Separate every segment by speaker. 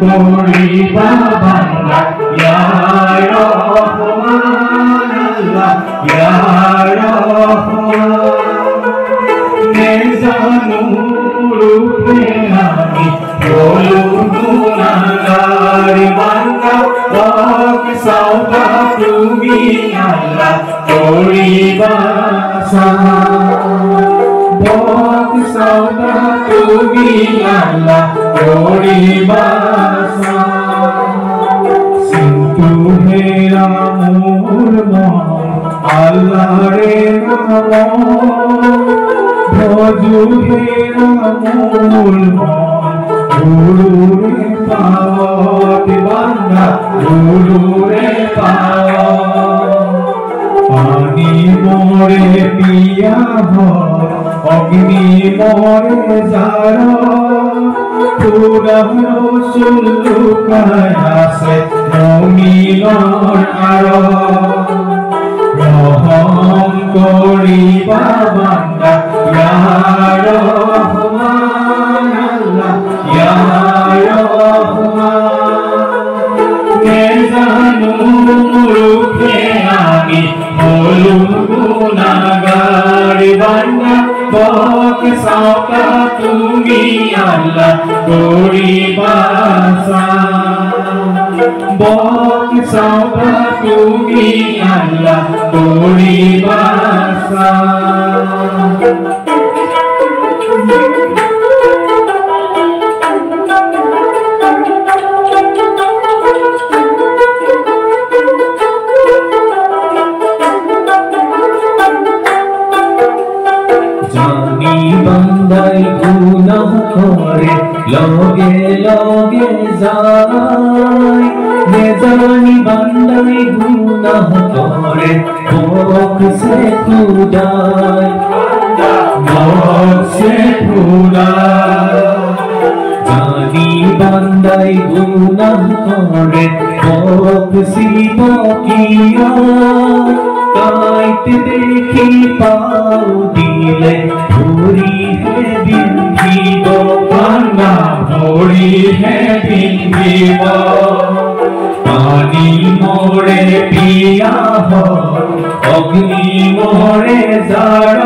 Speaker 1: করিবা বান্দা ইয়া রহমান আল্লাহ ইয়া রহমান নেজানু রূপে আমি বলু গুনাহগার বান্দা পাক সওদা তুমি আল্লাহ করিবা পাক সওদা তুমি আল্লাহ করিবা সিন্তু হেরা মোর মন আল্লাহ রে নাম ভজু হেরা মোর মন গুরু রে পাওয়াত বান্দা গুরু রে পাওয়াত পানি মোরে পিয়া হয় অগ্নি মোরে জারা পুরা রসুল লুকায় আছে নমিলর আড় রহম করিবা বান্দা ইয়া রহমান আল্লাহ ইয়া রহমান নেজানু রূপে আমি বলু গুনাহগার বান্দা পাক সওদা তুমি আল্লাহ করিবা পাক সওদা তুমি আল্লাহ করিবা জানি বান্দাই গুনাহ করে লগে লগে যায় নেজানি বান্দাই গুনাহ করে মুখ সে খুদায় মুখ সে খুদায় জানি বান্দাই গুনাহ করে মুখ সিব কিয়া কাইতে দেখি পাও দিলে ভরি হে বিন্ধিব বান্দা ভরি হে বিন্ধিব পানি মোরে পিয়া হয় অগ্নি মোরে জাড়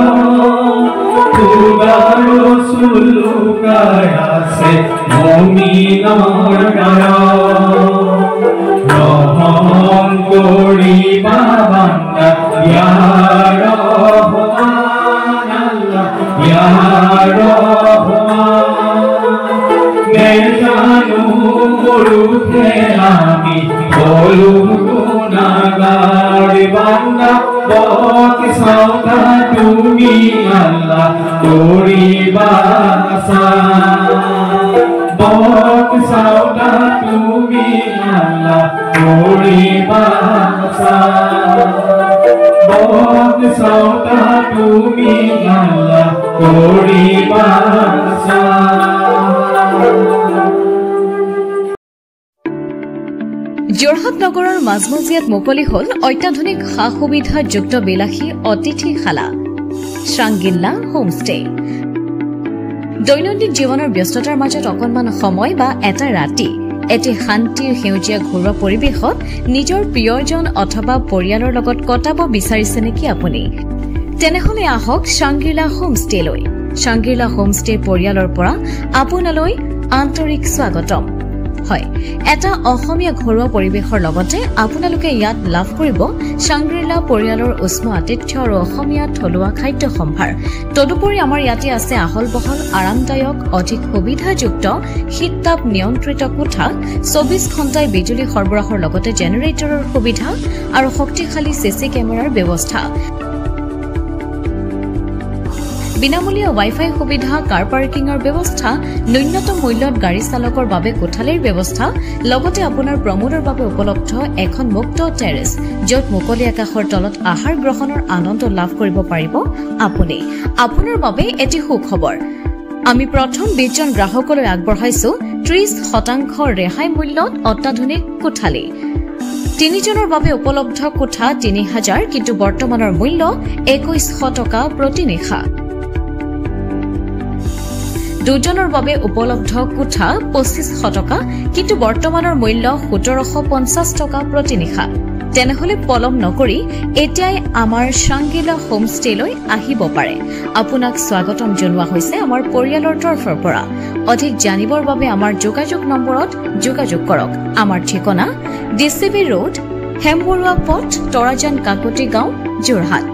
Speaker 1: পুরা রসুল লুকায় আছে মুমিনের ডাড় রহম করিবা বান্দা ইয়া রহমান আল্লাহ ইয়া রহমান নেজানু রূপে আমি বলু গুনাহগার বান্দা পাক সওদা তুমি আল্লাহ করিবা পাক সওদা তুমি আল্লাহ করিবা পাক সওদা তুমি আল্লাহ করিবা
Speaker 2: যোৰহাট নগৰৰ মাজমজিয়াত মুকলি হল অত্যাধুনিক সা সুবিধাযুক্ত বিলাসী অতিথিশালা শ্ৰাংগিল্লা হোমষ্টে। দৈনন্দিন জীৱনৰ ব্যস্ততাৰ মাজত অকণমান সময় বা এটা ৰাতি এটি শান্তিৰ সেউজীয়া ঘৰুৱা পৰিৱেশত নিজৰ প্ৰিয়জন অথবা পৰিয়ালৰ লগত কটাব বিচাৰিছে নেকি আপুনি? তেনেহলে আহক শ্ৰাংগিল্লা হোমষ্টেলৈ। শ্ৰাংগিল্লা হোমষ্টে পৰিয়ালৰ পৰা আপোনালৈ আন্তৰিক স্বাগতম। হয়, এটা অসমীয়া ঘৰুৱা পৰিৱেশৰ লগতে আপোনালোকে ইয়াত লাভ কৰিব শ্ৰাংগিল্লা পৰিয়ালৰ উষ্ণ আতিথ্য আৰু অসমীয়া থলুৱা খাদ্য সম্ভাৰ। তদুপৰি আমাৰ ইয়াতে আছে আহল বহল আৰামদায়ক অধিক সুবিধাযুক্ত শীততাপ নিয়ন্ত্ৰিত কোঠা, 24 ঘণ্টাই বিজুলী সৰবৰাহৰ লগতে জেনেৰেটৰৰ সুবিধা আৰু শক্তিশালী চিচি কেমেৰাৰ ব্যৱস্থা। বিনামূলীয়া ৱাইফাই সুবিধা, কাৰ পাৰ্কিঙৰ ব্যৱস্থা, ন্যূনতম মূল্যত গাড়ী চালকৰ বাবে কোঠালিৰ ব্যৱস্থা, লগতে আপোনাৰ প্ৰমোদৰ বাবে উপলব্ধ এখন মুক্ত টেৰেছ, য'ত মুকলি আকাশৰ তলত আহাৰ গ্ৰহণৰ আনন্দ লাভ কৰিব পাৰিব আপুনি। আপোনাৰ বাবে এটি সুখবৰ, আমি প্ৰথম 20 জন গ্ৰাহকলৈ আগবঢ়াইছো 30% ৰেহাই মূল্যত অত্যাধুনিক কোঠালি। 3 জনৰ বাবে উপলব্ধ কোঠা 3000, কিন্তু বৰ্তমানৰ মূল্য 2100 টকা প্ৰতি নিশা। দুজনৰ বাবে উপলব্ধ কোঠা 2500 টকা, কিন্তু বৰ্তমানৰ মূল্য 1750 টকা প্ৰতি নিশা। তেনেহলে পলম নকৰি এতিয়াই আমাৰ শ্ৰাংগিলা হোমষ্টেলৈ আহিব পাৰে। আপোনাক স্বাগতম জনোৱা হৈছে আমাৰ পৰিয়ালৰ তৰফৰ পৰা। অধিক জানিবৰ বাবে আমাৰ যোগাযোগ নম্বৰত যোগাযোগ কৰক। আমাৰ ঠিকনা DCB ৰোড, হেমবৰুৱা পথ, তৰাজান কাকতি গাঁও, যোৰহাট।